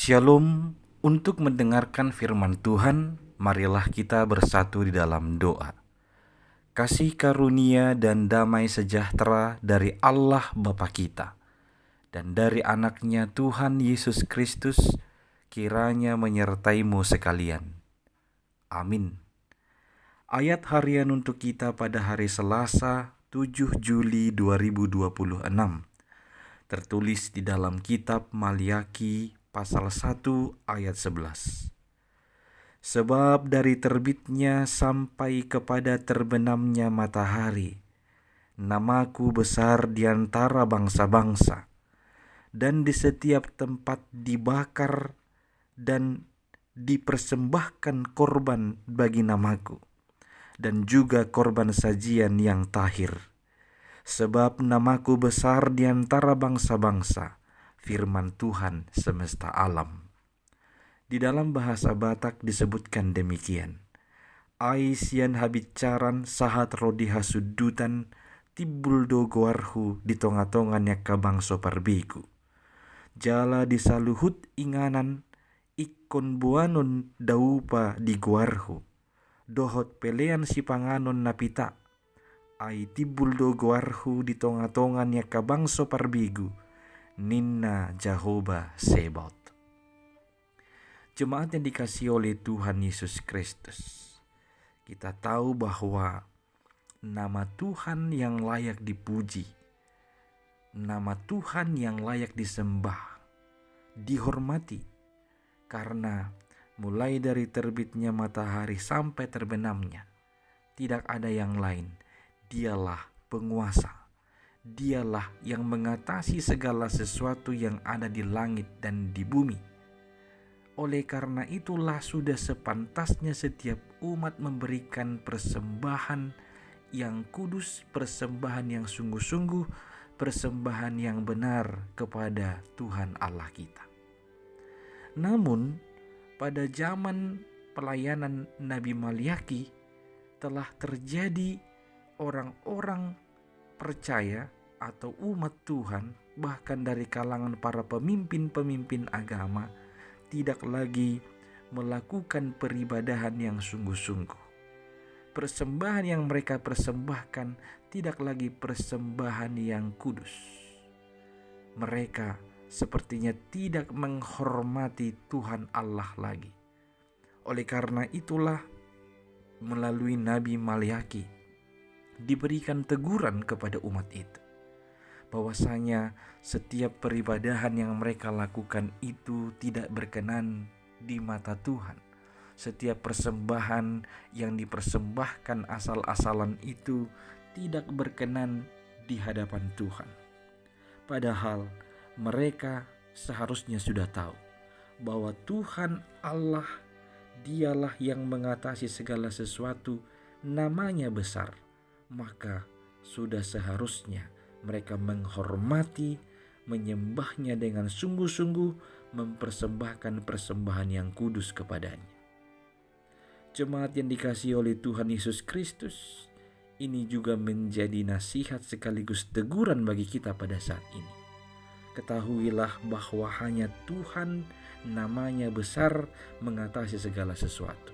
Shalom. Untuk mendengarkan firman Tuhan, marilah kita bersatu di dalam doa. Kasih karunia dan damai sejahtera dari Allah Bapa kita dan dari anaknya Tuhan Yesus Kristus kiranya menyertaimu sekalian. Amin. Ayat harian untuk kita pada hari Selasa 7 Juli 2026 tertulis di dalam kitab Maliaki pasal 1 ayat 11. Sebab dari terbitnya sampai kepada terbenamnya matahari, namaku besar di antara bangsa-bangsa, dan di setiap tempat dibakar dan dipersembahkan korban bagi namaku, dan juga korban sajian yang tahir. Sebab namaku besar di antara bangsa-bangsa, firman Tuhan semesta alam. Di dalam bahasa Batak disebutkan demikian. Ai sian habicaran sahat rodi hasudutan tibul do goarhu di tonga-tongannya kabang soparbiku. Jala disaluhut inganan ikon buanon daupa di goarhu. Dohot pelean si panganon napita. Ai tibul do goarhu di tonga-tongannya kabang soparbigu. Ninna Jehovah Sebot. Jemaat yang dikasihi oleh Tuhan Yesus Kristus, kita tahu bahwa nama Tuhan yang layak dipuji, nama Tuhan yang layak disembah, dihormati, karena mulai dari terbitnya matahari sampai terbenamnya, tidak ada yang lain. Dialah penguasa, dialah yang mengatasi segala sesuatu yang ada di langit dan di bumi. Oleh karena itulah sudah sepantasnya setiap umat memberikan persembahan yang kudus, persembahan yang sungguh-sungguh, persembahan yang benar kepada Tuhan Allah kita. Namun, pada zaman pelayanan Nabi Maliaki telah terjadi orang-orang percaya atau umat Tuhan, bahkan dari kalangan para pemimpin-pemimpin agama, tidak lagi melakukan peribadahan yang sungguh-sungguh. Persembahan yang mereka persembahkan tidak lagi persembahan yang kudus. Mereka sepertinya tidak menghormati Tuhan Allah lagi. Oleh karena itulah, melalui Nabi Maliaki diberikan teguran kepada umat itu, bahwasanya setiap peribadahan yang mereka lakukan itu tidak berkenan di mata Tuhan. Setiap persembahan yang dipersembahkan asal-asalan itu tidak berkenan di hadapan Tuhan. Padahal mereka seharusnya sudah tahu bahwa Tuhan Allah, dialah yang mengatasi segala sesuatu, namanya besar. Maka sudah seharusnya mereka menghormati, menyembahnya dengan sungguh-sungguh, mempersembahkan persembahan yang kudus kepadanya. Jemaat yang dikasihi oleh Tuhan Yesus Kristus, ini juga menjadi nasihat sekaligus teguran bagi kita pada saat ini. Ketahuilah bahwa hanya Tuhan, namanya besar, mengatasi segala sesuatu.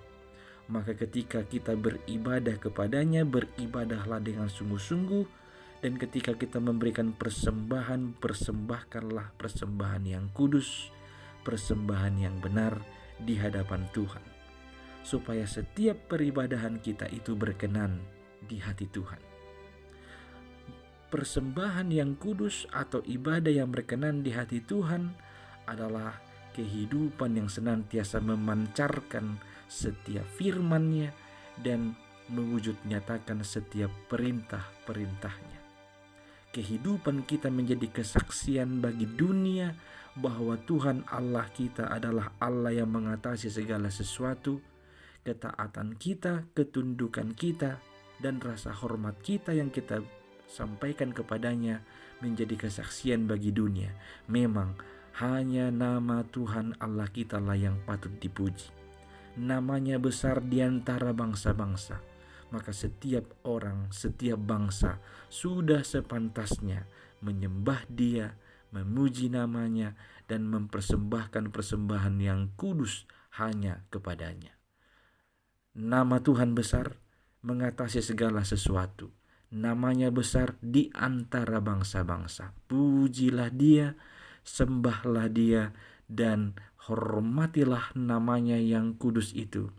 Maka ketika kita beribadah kepadanya, beribadahlah dengan sungguh-sungguh. Dan ketika kita memberikan persembahan, persembahkanlah persembahan yang kudus, persembahan yang benar di hadapan Tuhan. Supaya setiap peribadahan kita itu berkenan di hati Tuhan. Persembahan yang kudus atau ibadah yang berkenan di hati Tuhan adalah kehidupan yang senantiasa memancarkan setiap firman-Nya dan mewujud nyatakan setiap perintah-perintahnya. Kehidupan kita menjadi kesaksian bagi dunia bahwa Tuhan Allah kita adalah Allah yang mengatasi segala sesuatu. Ketaatan kita, ketundukan kita, dan rasa hormat kita yang kita sampaikan kepadanya menjadi kesaksian bagi dunia. Memang hanya nama Tuhan Allah kita lah yang patut dipuji. Namanya besar di antara bangsa-bangsa. Maka setiap orang, setiap bangsa sudah sepantasnya menyembah Dia, memuji namanya, dan mempersembahkan persembahan yang kudus hanya kepadanya. Nama Tuhan besar mengatasi segala sesuatu. Namanya besar di antara bangsa-bangsa. Pujilah Dia, sembahlah Dia, dan hormatilah namanya yang kudus itu.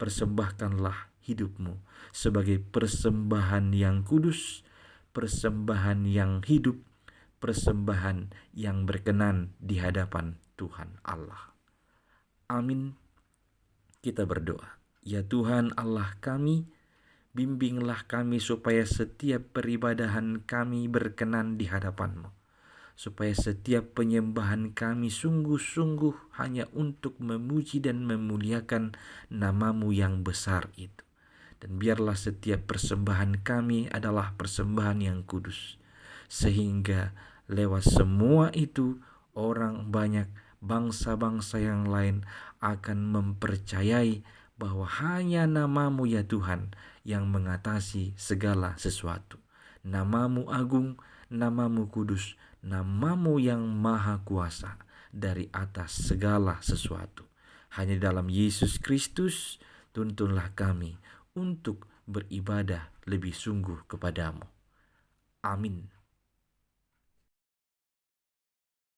Persembahkanlah hidupmu sebagai persembahan yang kudus, persembahan yang hidup, persembahan yang berkenan di hadapan Tuhan Allah. Amin. Kita berdoa. Ya Tuhan Allah kami, bimbinglah kami supaya setiap peribadahan kami berkenan di hadapan-Mu, supaya setiap penyembahan kami sungguh-sungguh hanya untuk memuji dan memuliakan nama-Mu yang besar itu. Dan biarlah setiap persembahan kami adalah persembahan yang kudus, sehingga lewat semua itu orang banyak, bangsa-bangsa yang lain akan mempercayai bahwa hanya nama-Mu ya Tuhan yang mengatasi segala sesuatu. Nama-Mu agung, nama-Mu kudus, nama-Mu yang maha kuasa dari atas segala sesuatu. Hanya dalam Yesus Kristus tuntunlah kami untuk beribadah lebih sungguh kepadamu. Amin.